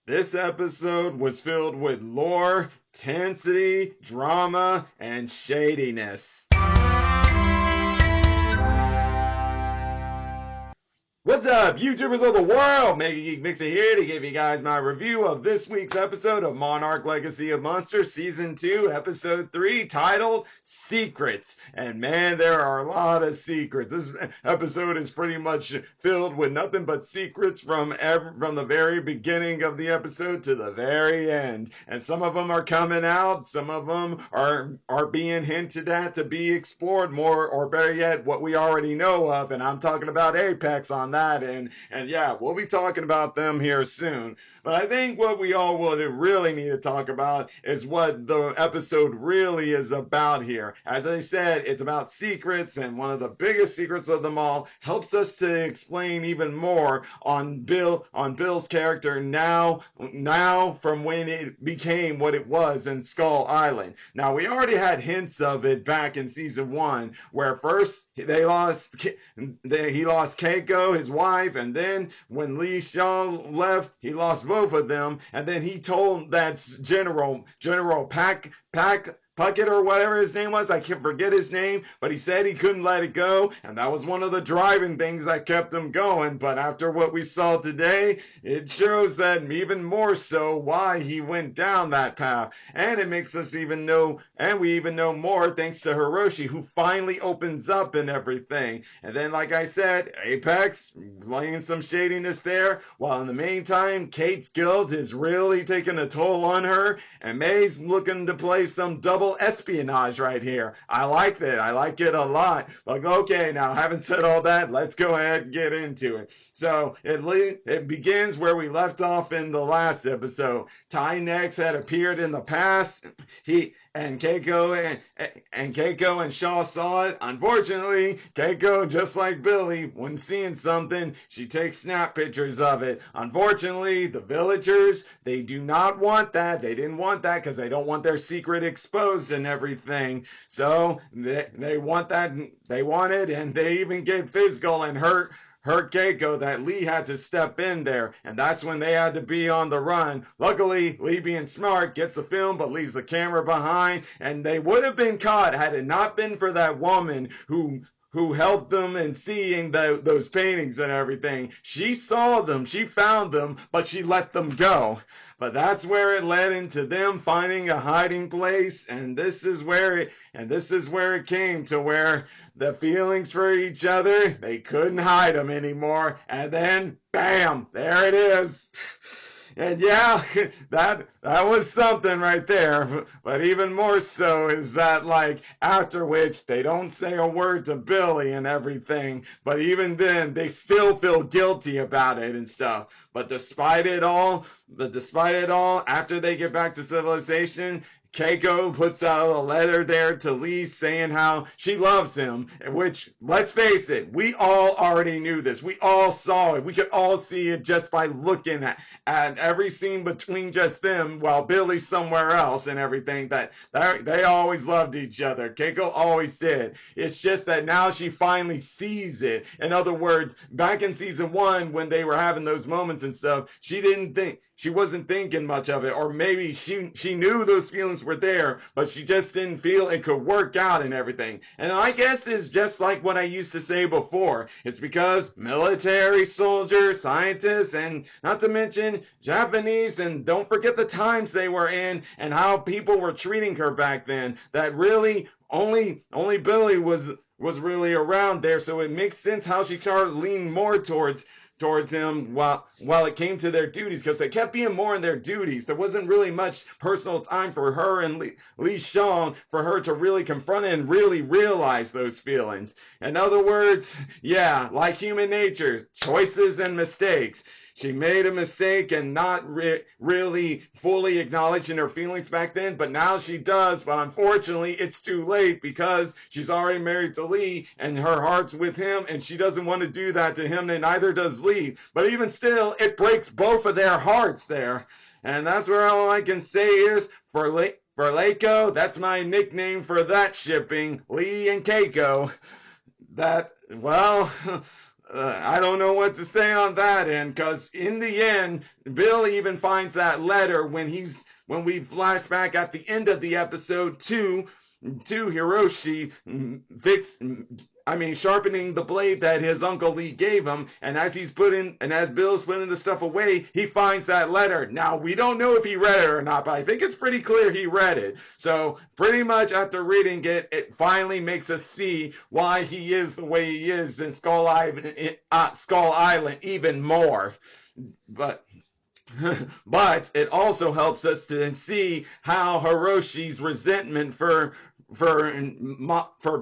This episode was filled with lore, intensity, drama, and shadiness. What's up, YouTubers of the world? MegaGeekMixer here to give you guys my review of this week's episode of Monarch Legacy of Monsters Season 2, Episode 3, titled Secrets. And man, there are a lot of secrets. This episode is pretty much filled with nothing but secrets from the very beginning of the episode to the very end. And some of them are coming out, some of them are being hinted at to be explored more, or better yet, what we already know of. And I'm talking about Apex on that, and yeah, we'll be talking about them here soon. But I think what we all would really need to talk about is what the episode really is about here. As I said, it's about secrets, and one of the biggest secrets of them all helps us to explain even more on Bill's character now from when it became what it was in Skull Island. Now, we already had hints of it back in season 1, where first he lost Keiko, his wife, and then when Li Xiang left, he lost both of them, and then he told that General Puckett or whatever his name was, I can't forget his name, but he said he couldn't let it go, and that was one of the driving things that kept him going. But after what we saw today, it shows that even more so why he went down that path, and it makes us even know, and we even know more thanks to Hiroshi, who finally opens up and everything. And then, like I said, Apex laying some shadiness there, while in the meantime, Cate's guilt is really taking a toll on her, and May's looking to play some double espionage right here. I like that. I like it a lot. Like, okay, now having said all that, let's go ahead and get into it. So it begins where we left off in the last episode. Tynex had appeared in the past. Keiko and Shaw saw it. Unfortunately, Keiko, just like Billy, when seeing something, she takes snap pictures of it. Unfortunately, the villagers, they do not want that. They didn't want that because they don't want their secret exposed and everything. So they want that. They want it, and they even get physical and hurt Keiko, that Lee had to step in there, and that's when they had to be on the run. Luckily, Lee, being smart, gets the film but leaves the camera behind, and they would have been caught had it not been for that woman who helped them in seeing those paintings and everything. She saw them, she found them, but she let them go. But that's where it led into them finding a hiding place, and this is where it came to where the feelings for each other, they couldn't hide them anymore. And then, bam, there it is. And yeah, that was something right there. But even more so is that, like, after which they don't say a word to Billy and everything, but even then they still feel guilty about it and stuff. But despite it all, after they get back to civilization, Keiko puts out a letter there to Lee saying how she loves him, which, let's face it, we all already knew this. We all saw it. We could all see it just by looking at every scene between just them while Billy's somewhere else and everything, that they always loved each other. Keiko always did. It's just that now she finally sees it. In other words, back in season 1 when they were having those moments and stuff, she wasn't thinking much of it, or maybe she knew those feelings were there, but she just didn't feel it could work out and everything. And I guess it's just like what I used to say before. It's because military, soldiers, scientists, and not to mention Japanese, and don't forget the times they were in and how people were treating her back then, that really only Billy was really around there. So it makes sense how she started leaning more towards him while it came to their duties, because they kept being more in their duties. There wasn't really much personal time for her and Li Xiang for her to really confront it and really realize those feelings. In other words, yeah, like human nature, choices and mistakes. She made a mistake and not really fully acknowledging her feelings back then, but now she does. But unfortunately, it's too late because she's already married to Lee and her heart's with him, and she doesn't want to do that to him, and neither does Lee. But even still, it breaks both of their hearts there. And that's where all I can say is, for Leiko, that's my nickname for that shipping, Lee and Keiko. That, well... I don't know what to say on that end, because in the end, Bill even finds that letter when we flash back at the end of the episode to Hiroshi sharpening the blade that his Uncle Lee gave him, and as Bill's putting the stuff away, he finds that letter. Now, we don't know if he read it or not, but I think it's pretty clear he read it. So, pretty much after reading it, it finally makes us see why he is the way he is in Skull Island even more. But but it also helps us to see how Hiroshi's resentment for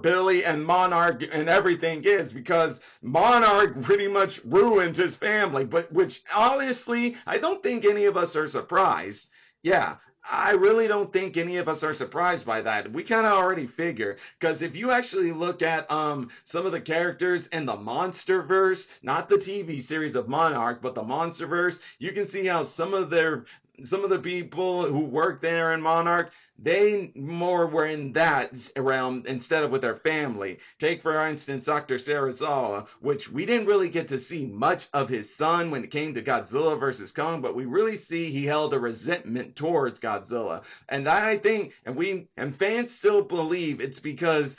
Billy and Monarch and everything is, because Monarch pretty much ruined his family, but which honestly I don't think any of us are surprised. Yeah, I really don't think any of us are surprised by that. We kind of already figure, because if you actually look at some of the characters in the MonsterVerse, not the TV series of Monarch, but the MonsterVerse, you can see how some of the people who work there in Monarch, they more were in that realm instead of with their family. Take, for instance, Dr. Serizawa, which we didn't really get to see much of his son when it came to Godzilla vs. Kong, but we really see he held a resentment towards Godzilla. And I think, and fans still believe it's because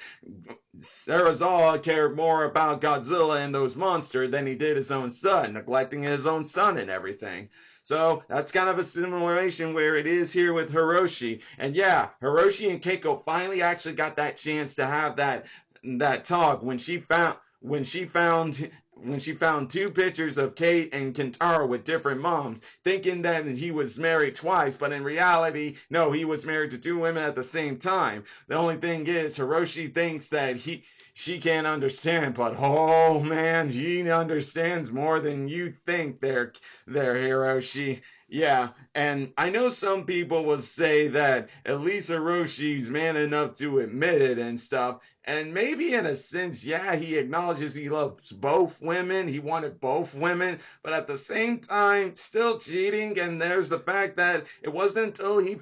Serizawa cared more about Godzilla and those monsters than he did his own son, neglecting his own son and everything. So that's kind of a simulation where it is here with Hiroshi. And yeah, Hiroshi and Keiko finally actually got that chance to have that talk when she found two pictures of Cate and Kentaro with different moms, thinking that he was married twice, but in reality, no, he was married to two women at the same time. The only thing is, Hiroshi thinks that she can't understand, but oh man, he understands more than you think there, Hiroshi. Yeah, and I know some people will say that at least Hiroshi's man enough to admit it and stuff, and maybe in a sense, yeah, he acknowledges he loves both women, he wanted both women, but at the same time, still cheating, and there's the fact that it wasn't until his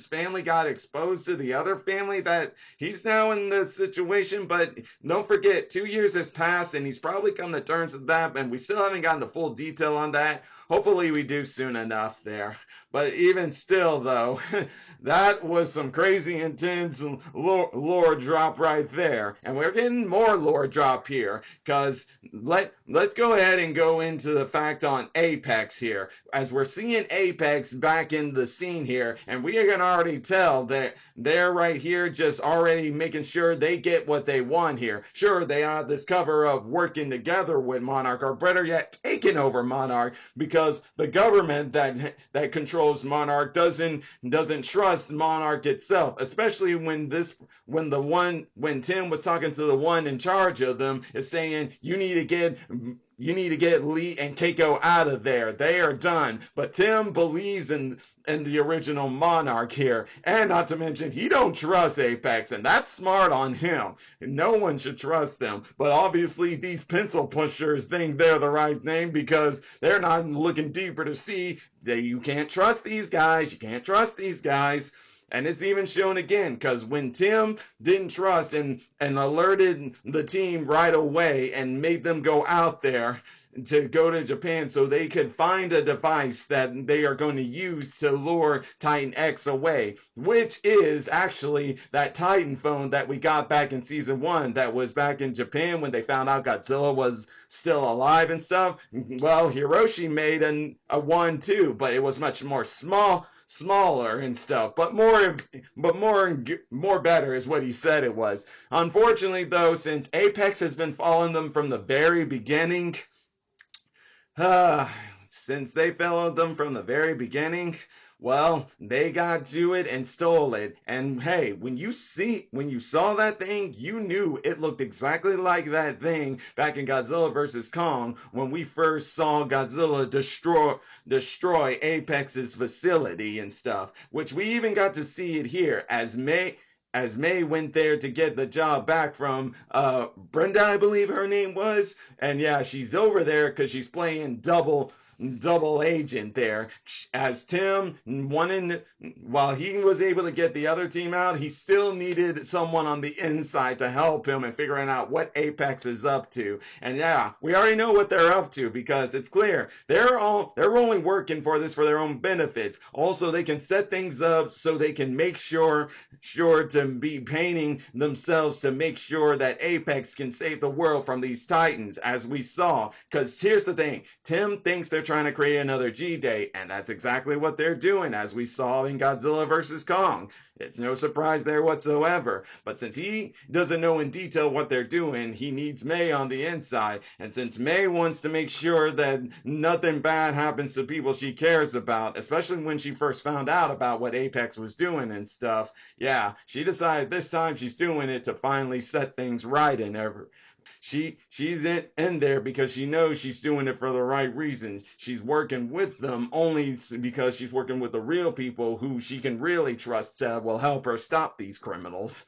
family got exposed to the other family that he's now in this situation. But don't forget, 2 years has passed, and he's probably come to terms with that, and we still haven't gotten the full detail on that. Hopefully we do soon enough there. But even still, though, that was some crazy intense lore drop right there. And we're getting more lore drop here, because let's go ahead and go into the fact on Apex here. As we're seeing Apex back in the scene here, and we can already tell that they're right here just already making sure they get what they want here. Sure, they have this cover of working together with Monarch, or better yet, taking over Monarch, because the government that controls Monarch doesn't trust Monarch itself, especially when Tim was talking to the one in charge of them, is saying you need to get Lee and Keiko out of there. They are done. But Tim believes in the original Monarch here. And not to mention, he don't trust Apex, and that's smart on him. No one should trust them. But obviously, these pencil pushers think they're the right thing, because they're not looking deeper to see that you can't trust these guys. You can't trust these guys. And it's even shown again, because when Tim didn't trust and alerted the team right away and made them go out there to go to Japan so they could find a device that they are going to use to lure Titan X away, which is actually that Titan phone that we got back in season 1 that was back in Japan when they found out Godzilla was still alive and stuff. Well, Hiroshi made a one too, but it was much more smaller and stuff, but more better is what he said it was. Unfortunately, though, since Apex has been following them from the very beginning, well, they got to it and stole it. And hey, when you saw that thing, you knew it looked exactly like that thing back in Godzilla vs. Kong when we first saw Godzilla destroy Apex's facility and stuff, which we even got to see it here as May went there to get the job back from Brenda, I believe her name was. And yeah, she's over there because she's playing double double agent there. As Tim wanted, while he was able to get the other team out, he still needed someone on the inside to help him in figuring out what Apex is up to. And yeah, we already know what they're up to because it's clear they're only working for this for their own benefits. Also, they can set things up so they can make sure to be painting themselves to make sure that Apex can save the world from these Titans, as we saw. Because here's the thing, Tim thinks they're trying to create another G-Day, and that's exactly what they're doing, as we saw in Godzilla vs. Kong. It's no surprise there whatsoever. But since he doesn't know in detail what they're doing, he needs May on the inside. And since May wants to make sure that nothing bad happens to people she cares about, especially when she first found out about what Apex was doing and stuff, yeah, she decided this time she's doing it to finally set things right in ever. She's in there because she knows she's doing it for the right reasons. She's working with them only because she's working with the real people who she can really trust will help her stop these criminals.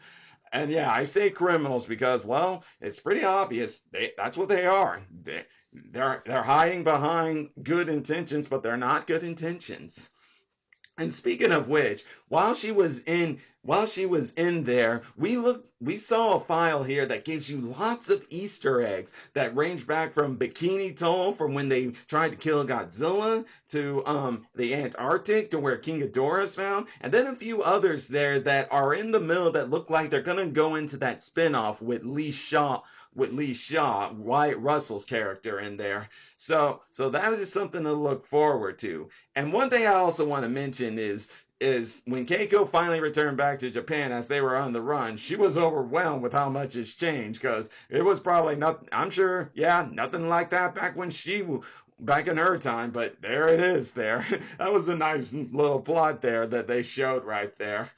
And yeah, I say criminals because, well, it's pretty obvious. That's what they are. They're hiding behind good intentions, but they're not good intentions. And speaking of which, while she was in there, we saw a file here that gives you lots of Easter eggs that range back from Bikini Atoll, from when they tried to kill Godzilla, to the Antarctic, to where King Ghidorah is found, and then a few others there that are in the middle that look like they're gonna go into that spinoff with Lee Shaw, Wyatt Russell's character in there. So that is something to look forward to. And one thing I also want to mention is when Keiko finally returned back to Japan as they were on the run, she was overwhelmed with how much has changed, because it was probably not, I'm sure, yeah, nothing like that back in her time, but there it is there. That was a nice little plot there that they showed right there.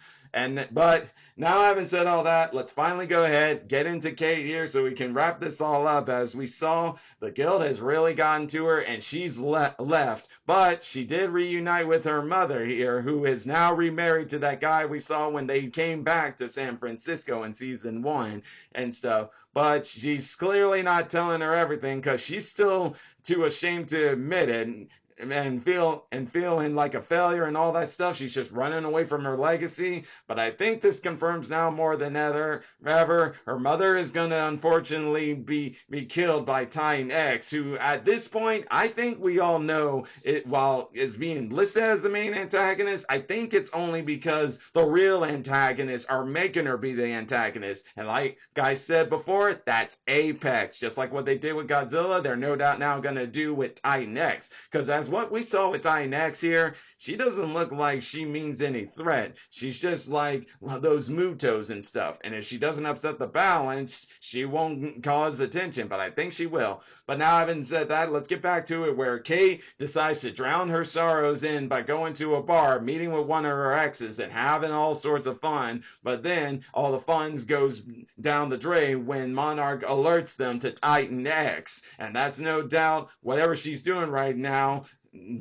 But now having said all that, let's finally go ahead, get into Cate here so we can wrap this all up. As we saw, the guild has really gotten to her and she's left. But she did reunite with her mother here, who is now remarried to that guy we saw when they came back to San Francisco in season 1 and stuff. But she's clearly not telling her everything because she's still too ashamed to admit it. And feeling like a failure and all that stuff. She's just running away from her legacy. But I think this confirms now more than ever her mother is gonna unfortunately be killed by Titan X, who at this point I think we all know it. While it's being listed as the main antagonist, I think it's only because the real antagonists are making her be the antagonist. And like I said before, that's Apex. Just like what they did with Godzilla, they're no doubt now gonna do with Titan X. Because as what we saw with Titan X here, she doesn't look like she means any threat. She's just like those Mutos and stuff. And if she doesn't upset the balance, she won't cause attention. But I think she will. But now having said that, let's get back to it, where Cate decides to drown her sorrows in by going to a bar, meeting with one of her exes, and having all sorts of fun. But then all the fun goes down the drain when Monarch alerts them to Titan X. And that's no doubt whatever she's doing right now.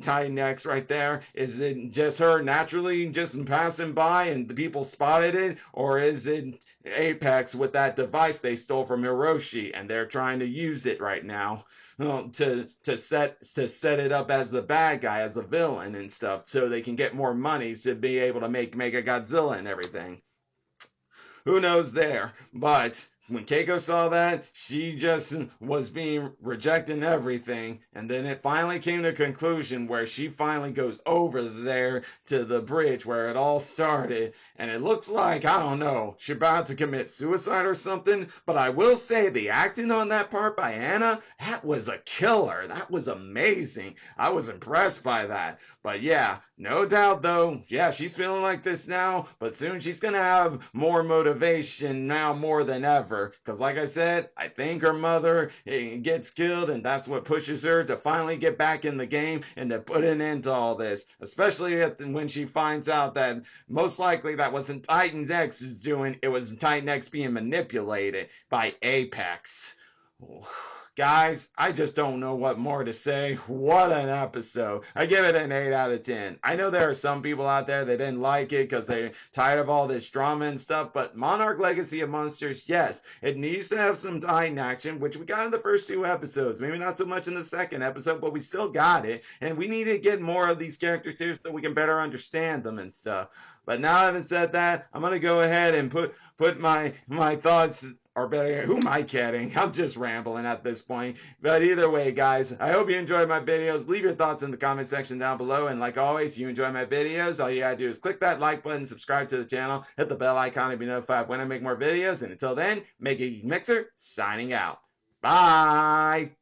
Titan X right there, is it just her naturally just passing by and the people spotted it, or is it Apex with that device they stole from Hiroshi and they're trying to use it right now to set it up as the bad guy, as the villain and stuff, so they can get more money to be able to make MegaGodzilla and everything? Who knows there? But when Keiko saw that, she just was rejecting everything. And then it finally came to a conclusion where she finally goes over there to the bridge where it all started. And it looks like, I don't know, she's about to commit suicide or something. But I will say the acting on that part by Anna, that was a killer. That was amazing. I was impressed by that. But yeah, no doubt though, yeah, she's feeling like this now. But soon she's going to have more motivation now more than ever. Because like I said, I think her mother gets killed, and that's what pushes her to finally get back in the game and to put an end to all this. Especially when she finds out that most likely that wasn't Titan X's doing, it was Titan X being manipulated by Apex. Guys, I just don't know what more to say. What an episode. I give it an 8 out of 10. I know there are some people out there that didn't like it because they're tired of all this drama and stuff, but Monarch Legacy of Monsters, yes, it needs to have some Titan action, which we got in the first 2 episodes. Maybe not so much in the second episode, but we still got it. And we need to get more of these characters here so we can better understand them and stuff. But now having said that, I'm going to go ahead and put my thoughts, or better, who am I kidding? I'm just rambling at this point. But either way, guys, I hope you enjoyed my videos. Leave your thoughts in the comment section down below. And like always, if you enjoy my videos, all you gotta do is click that like button, subscribe to the channel, hit the bell icon to be notified when I make more videos. And until then, MegaGeekMixer signing out. Bye!